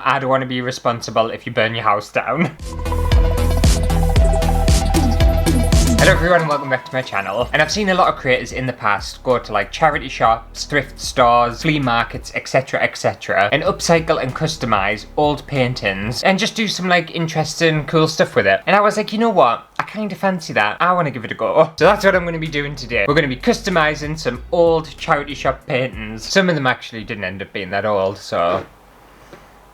I don't want to be responsible if you burn your house down. Hello everyone and welcome back to my channel. And I've seen a lot of creators in the past go to like charity shops, thrift stores, flea markets, etc, and upcycle and customize old paintings and just do some like interesting cool stuff with it. And I was like, you know what, I kind of fancy that. I want to give it a go. So that's what I'm going to be doing today. We're going to be customizing some old charity shop paintings. Some of them actually didn't end up being that old, so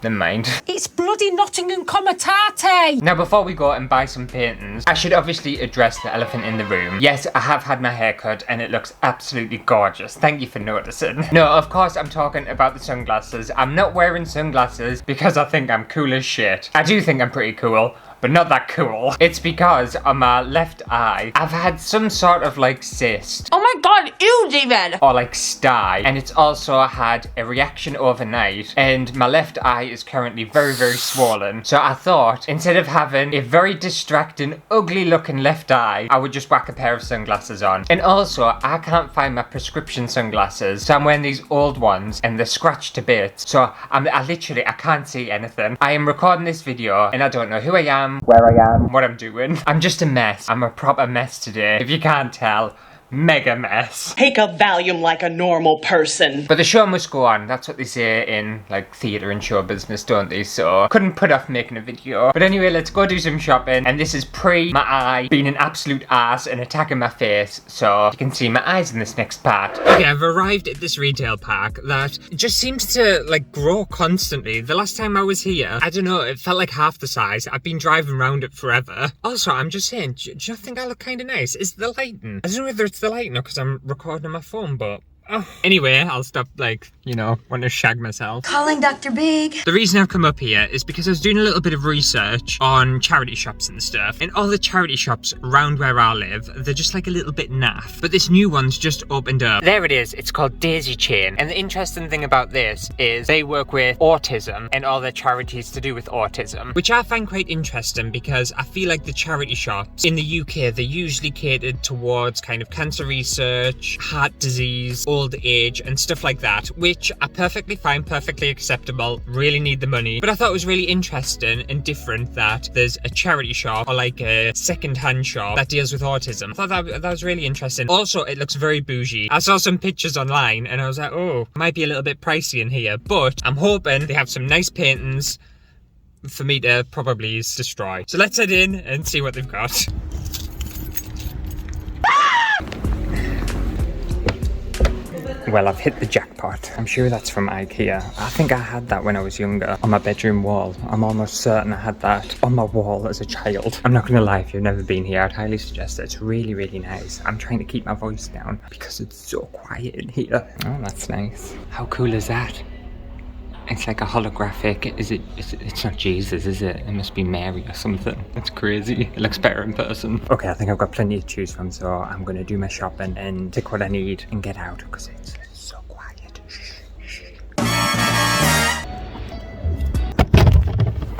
never mind. It's bloody Nottingham Comitate! Now before we go and buy some paintings, I should obviously address the elephant in the room. Yes, I have had my hair cut and it looks absolutely gorgeous. Thank you for noticing. No, of course I'm talking about the sunglasses. I'm not wearing sunglasses because I think I'm cool as shit. I do think I'm pretty cool, but not that cool. It's because on my left eye, I've had some sort of like cyst. Oh my god, ew, David! Or like sty. And it's also had a reaction overnight. And my left eye is currently very, very swollen. So I thought, instead of having a very distracting, ugly looking left eye, I would just whack a pair of sunglasses on. And also, I can't find my prescription sunglasses. So I'm wearing these old ones and they're scratched to bits. So I can't see anything. I am recording this video and I don't know who I am, where I am, what I'm doing. I'm just a mess. I'm a proper mess today. If you can't tell, mega mess. Take a Valium like a normal person. But the show must go on. That's what they say in like theatre and show business, don't they? So couldn't put off making a video. But anyway, let's go do some shopping. And this is pre my eye being an absolute ass and attacking my face. So you can see my eyes in this next part. Okay, I've arrived at this retail park that just seems to like grow constantly. The last time I was here, I don't know, it felt like half the size. I've been driving around it forever. Also, I'm just saying, do you think I look kind of nice? Is the lighting? I don't know whether it's the lighting or because I'm recording on my phone, but anyway, I'll stop like, you know, want to shag myself. Calling Dr. Big. The reason I've come up here is because I was doing a little bit of research on charity shops and stuff, and all the charity shops around where I live, they're just like a little bit naff. But this new one's just opened up. There it is, it's called Daisy Chain. And the interesting thing about this is they work with autism and all their charities to do with autism, which I find quite interesting because I feel like the charity shops in the UK, they're usually catered towards kind of cancer research, heart disease, old age and stuff like that, which are perfectly fine, perfectly acceptable, really need the money. But I thought it was really interesting and different that there's a charity shop or like a second-hand shop that deals with autism. I thought that was really interesting. Also, it looks very bougie. I saw some pictures online and I was like, oh, it might be a little bit pricey in here, but I'm hoping they have some nice paintings for me to probably destroy. So let's head in and see what they've got. Well, I've hit the jackpot. I'm sure that's from IKEA. I think I had that when I was younger on my bedroom wall. I'm almost certain I had that on my wall as a child. I'm not gonna lie, if you've never been here, I'd highly suggest it. It's really, really nice. I'm trying to keep my voice down because it's so quiet in here. Oh, that's nice. How cool is that? It's like a holographic, it's not Jesus, is it? It must be Mary or something. It's crazy. It looks better in person. Okay, I think I've got plenty to choose from, so I'm gonna do my shopping and take what I need and get out because it's so quiet.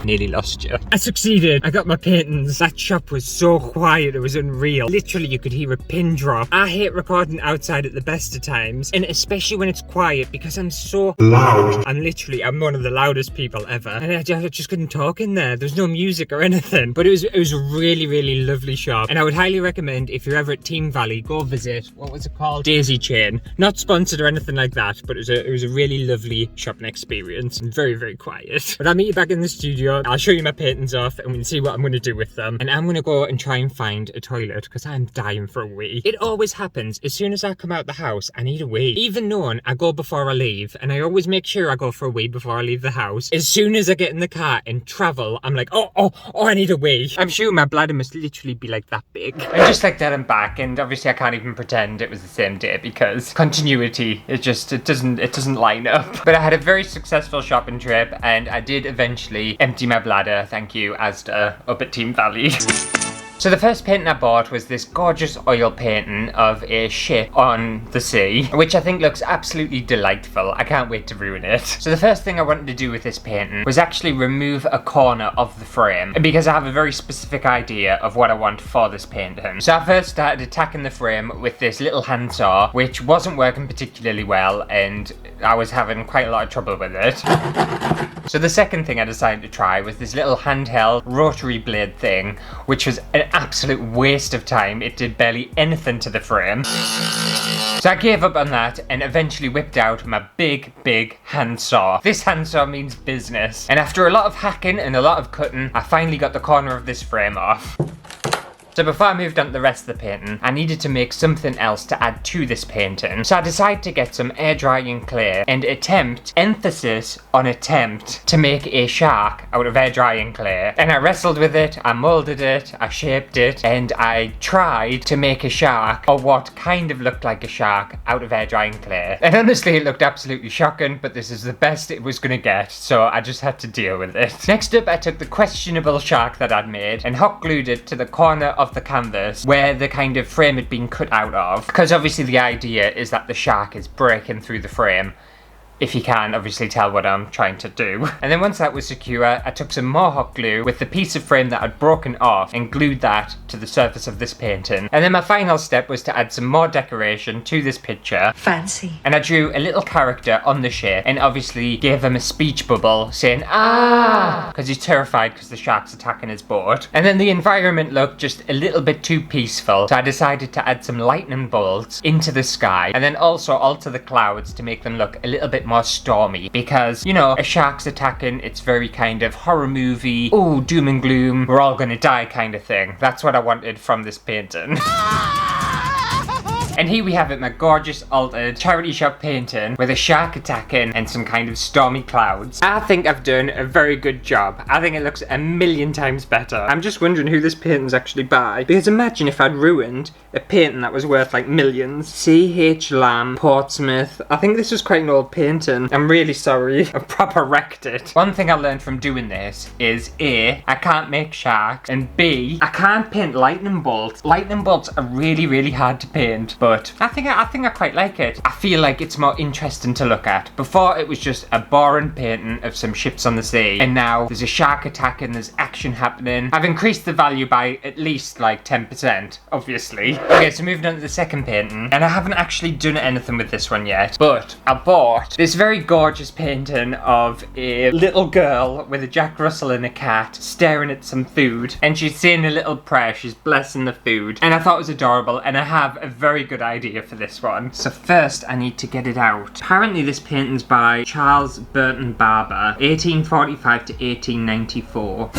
Nearly lost you. I succeeded. I got my paintings. That shop was so quiet, it was unreal. Literally, you could hear a pin drop. I hate recording outside at the best of times, and especially when it's quiet because I'm so loud. I'm one of the loudest people ever, and I just couldn't talk in there. There's no music or anything, but it was a really, really lovely shop, and I would highly recommend if you're ever at Team Valley, go visit. What was it called? Daisy Chain. Not sponsored or anything like that, but it was a really lovely shopping experience and very, very quiet. But I'll meet you back in the studio. I'll show you my paintings off and we can see what I'm going to do with them. And I'm going to go and try and find a toilet because I'm dying for a wee. It always happens. As soon as I come out the house, I need a wee. Even knowing I go before I leave, and I always make sure I go for a wee before I leave the house. As soon as I get in the car and travel, I'm like, oh, I need a wee. I'm sure my bladder must literally be like that big. And just like that, I'm back. And obviously I can't even pretend it was the same day because continuity, it doesn't line up. But I had a very successful shopping trip and I did eventually empty my bladder, thank you, Asda, up at Team Valley. So the first painting I bought was this gorgeous oil painting of a ship on the sea, which I think looks absolutely delightful. I can't wait to ruin it. So the first thing I wanted to do with this painting was actually remove a corner of the frame, because I have a very specific idea of what I want for this painting. So I first started attacking the frame with this little handsaw, which wasn't working particularly well, and I was having quite a lot of trouble with it. So the second thing I decided to try was this little handheld rotary blade thing, which was an absolute waste of time. It did barely anything to the frame. So I gave up on that and eventually whipped out my big handsaw. This handsaw means business. And after a lot of hacking and a lot of cutting, I finally got the corner of this frame off. So before I moved on to the rest of the painting, I needed to make something else to add to this painting. So I decided to get some air drying clay and attempt, emphasis on attempt, to make a shark out of air drying clay. And I wrestled with it, I molded it, I shaped it, and I tried to make a shark, or what kind of looked like a shark, out of air drying clay. And honestly, it looked absolutely shocking, but this is the best it was gonna get, so I just had to deal with it. Next up, I took the questionable shark that I'd made and hot glued it to the corner of the canvas where the kind of frame had been cut out of, because obviously the idea is that the shark is breaking through the frame, if you can obviously tell what I'm trying to do. And then once that was secure, I took some more hot glue with the piece of frame that I'd broken off and glued that to the surface of this painting. And then my final step was to add some more decoration to this picture. Fancy. And I drew a little character on the shape and obviously gave him a speech bubble saying, "Ah!" because he's terrified because the shark's attacking his boat. And then the environment looked just a little bit too peaceful, so I decided to add some lightning bolts into the sky and then also alter the clouds to make them look a little bit more stormy, because, you know, a shark's attacking, it's very kind of horror movie, oh, doom and gloom, we're all gonna die kind of thing. That's what I wanted from this painting. And here we have it, my gorgeous altered charity shop painting with a shark attacking and some kind of stormy clouds. I think I've done a very good job. I think it looks a million times better. I'm just wondering who this painting's actually by, because imagine if I'd ruined a painting that was worth like millions. C.H. Lamb, Portsmouth. I think this was quite an old painting. I'm really sorry. I proper wrecked it. One thing I learned from doing this is A, I can't make sharks, and B, I can't paint lightning bolts. Lightning bolts are really hard to paint, but I think I quite like it. I feel like it's more interesting to look at. Before it was just a boring painting of some ships on the sea, and now there's a shark attacking, there's action happening. I've increased the value by at least like 10%, obviously. Okay, so moving on to the second painting, and I haven't actually done anything with this one yet, but I bought this very gorgeous painting of a little girl with a Jack Russell and a cat staring at some food, and she's saying a little prayer, she's blessing the food, and I thought it was adorable, and I have a very good idea for this one. So first I need to get it out. Apparently this painting's by Charles Burton Barber, 1845 to 1894.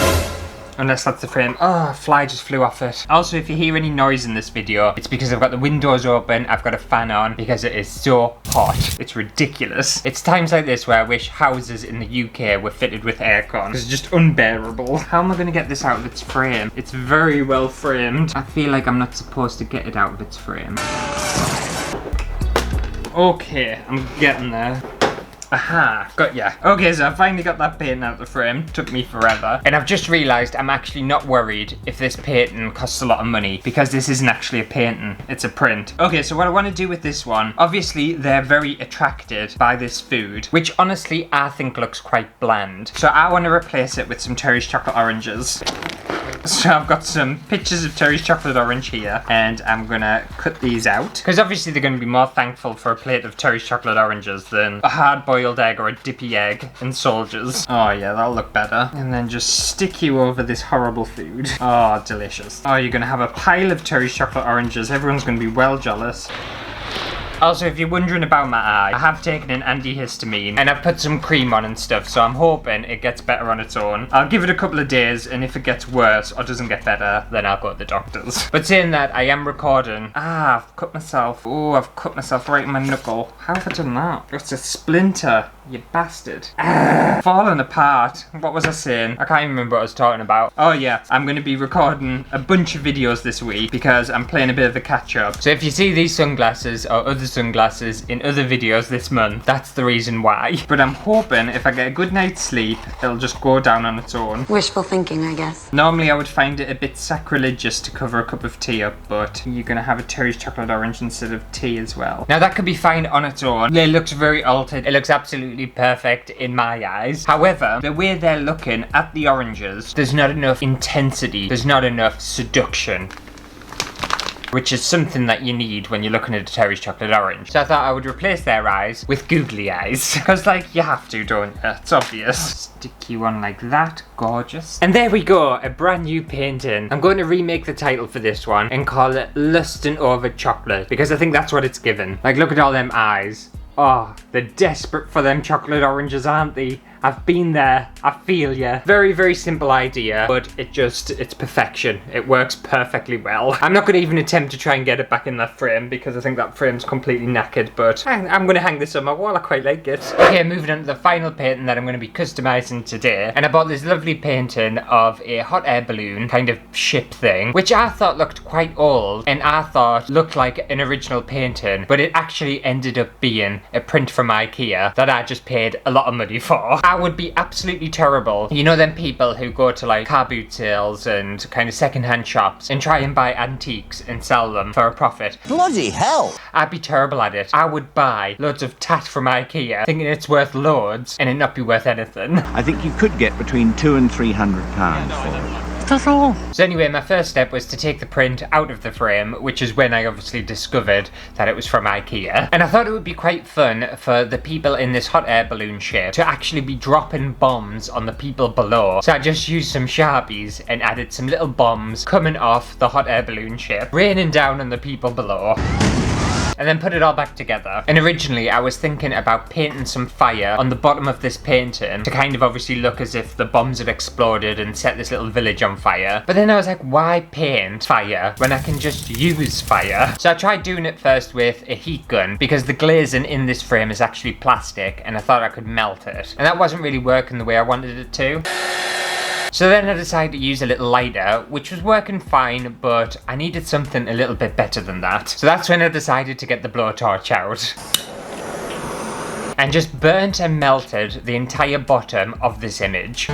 Unless that's the frame. Oh, a fly just flew off it. Also, if you hear any noise in this video, it's because I've got the windows open, I've got a fan on, because it is so hot. It's ridiculous. It's times like this where I wish houses in the UK were fitted with aircon. It's just unbearable. How am I going to get this out of its frame? It's very well framed. I feel like I'm not supposed to get it out of its frame. Okay, I'm getting there. Aha, got ya. Okay, so I finally got that painting out of the frame. Took me forever. And I've just realised I'm actually not worried if this painting costs a lot of money, because this isn't actually a painting, it's a print. Okay, so what I want to do with this one, obviously they're very attracted by this food, which honestly I think looks quite bland. So I want to replace it with some Terry's chocolate oranges. So I've got some pictures of Terry's chocolate orange here, and I'm gonna cut these out, because obviously they're gonna be more thankful for a plate of Terry's chocolate oranges than a hard-boiled egg or a dippy egg and soldiers. Oh yeah, that'll look better. And then just stick you over this horrible food. Oh, delicious. Oh, you're gonna have a pile of Terry's chocolate oranges. Everyone's gonna be well jealous. Also, if you're wondering about my eye, I have taken an antihistamine and I've put some cream on and stuff, so I'm hoping it gets better on its own. I'll give it a couple of days, and if it gets worse or doesn't get better, then I'll go to the doctor's. But saying that, I am recording. Ah, I've cut myself. Oh, I've cut myself right in my knuckle. How have I done that? It's a splinter, you bastard. Ah, falling apart. What was I saying? I can't even remember what I was talking about. Oh yeah, I'm going to be recording a bunch of videos this week because I'm playing a bit of a catch-up. So if you see these sunglasses or other sunglasses in other videos this month, that's the reason why. But I'm hoping if I get a good night's sleep, it'll just go down on its own. Wishful thinking, I guess. Normally I would find it a bit sacrilegious to cover a cup of tea up, but you're gonna have a Terry's chocolate orange instead of tea as well. Now that could be fine on its own. It looks very altered. It looks absolutely perfect in my eyes. However, the way they're looking at the oranges, there's not enough intensity. There's not enough seduction. which is something that you need when you're looking at a Terry's chocolate orange. So I thought I would replace their eyes with googly eyes, because like you have to, don't you? It's obvious. Stick you on like that, gorgeous. And there we go, a brand new painting. I'm going to remake the title for this one and call it Lustin' Over Chocolate, because I think that's what it's given. Like, look at all them eyes. Oh, they're desperate for them chocolate oranges, aren't they? I've been there, I feel ya. Very, very simple idea, but it's perfection. It works perfectly well. I'm not gonna even attempt to try and get it back in that frame because I think that frame's completely knackered, but I'm gonna hang this on my wall, I quite like it. Okay, moving on to the final painting that I'm gonna be customizing today. And I bought this lovely painting of a hot air balloon kind of ship thing, which I thought looked quite old and I thought looked like an original painting, but it actually ended up being a print from IKEA that I just paid a lot of money for. I would be absolutely terrible. You know them people who go to like car boot sales and kind of second-hand shops and try and buy antiques and sell them for a profit. Bloody hell! I'd be terrible at it. I would buy loads of tat from IKEA thinking it's worth loads and it not be worth anything. I think you could get between £200 and £300 for it. So anyway, my first step was to take the print out of the frame, which is when I obviously discovered that it was from IKEA. And I thought it would be quite fun for the people in this hot air balloon shape to actually be dropping bombs on the people below. So I just used some Sharpies and added some little bombs coming off the hot air balloon shape, raining down on the people below. And then put it all back together. And originally I was thinking about painting some fire on the bottom of this painting to kind of obviously look as if the bombs had exploded and set this little village on fire. But then I was like, why paint fire when I can just use fire? So I tried doing it first with a heat gun because the glazing in this frame is actually plastic and I thought I could melt it. And that wasn't really working the way I wanted it to. So then I decided to use a little lighter, which was working fine, but I needed something a little bit better than that. So that's when I decided to get the blowtorch out. And just burnt and melted the entire bottom of this image.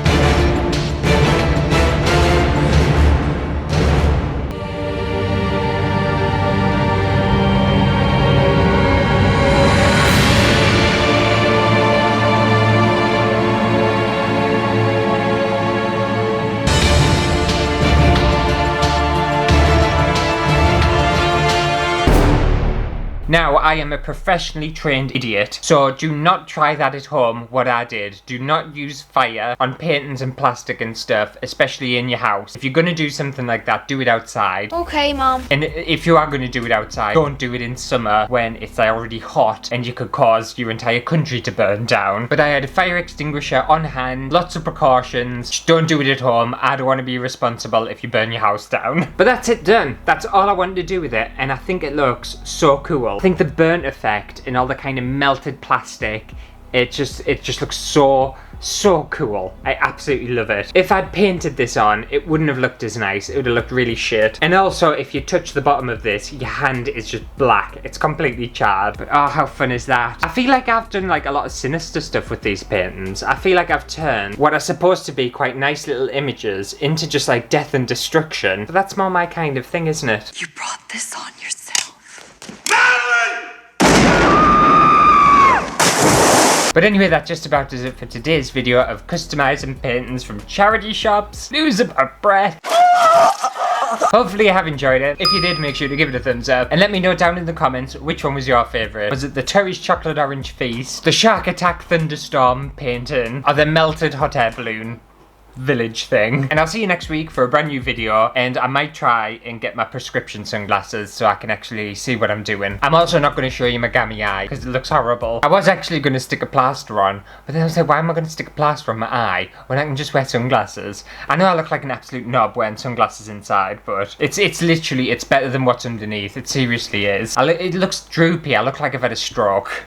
Now, I am a professionally trained idiot, so do not try that at home, what I did. Do not use fire on paintings and plastic and stuff, especially in your house. If you're gonna do something like that, do it outside. Okay, Mom. And if you are gonna do it outside, don't do it in summer when it's already hot and you could cause your entire country to burn down. But I had a fire extinguisher on hand, lots of precautions. Just don't do it at home. I don't want to be responsible if you burn your house down. But that's it done. That's all I wanted to do with it, and I think it looks so cool. I think the burnt effect and all the kind of melted plastic, it just looks so cool. I absolutely love it. If I'd painted this on, it wouldn't have looked as nice. It would have looked really shit. And also, if you touch the bottom of this, your hand is just black. It's completely charred. But oh, how fun is that? I feel like I've done like a lot of sinister stuff with these paintings. I feel like I've turned what are supposed to be quite nice little images into just like death and destruction. But that's more my kind of thing, isn't it? You brought this on yourself. But anyway, that just about does it for today's video of customizing paintings from charity shops. Lose about breath. Hopefully you have enjoyed it. If you did, make sure to give it a thumbs up and let me know down in the comments which one was your favourite. Was it the Terry's Chocolate Orange Feast, the Shark Attack Thunderstorm painting, or the melted hot air balloon village thing? And I'll see you next week for a brand new video, and I might try and get my prescription sunglasses so I can actually see what I'm doing. I'm also not going to show you my gammy eye because it looks horrible. I was actually going to stick a plaster on, but then I was like, why am I going to stick a plaster on my eye when I can just wear sunglasses? I know I look like an absolute knob wearing sunglasses inside, but it's literally, it's better than what's underneath. It seriously is. It looks droopy. I look like I've had a stroke.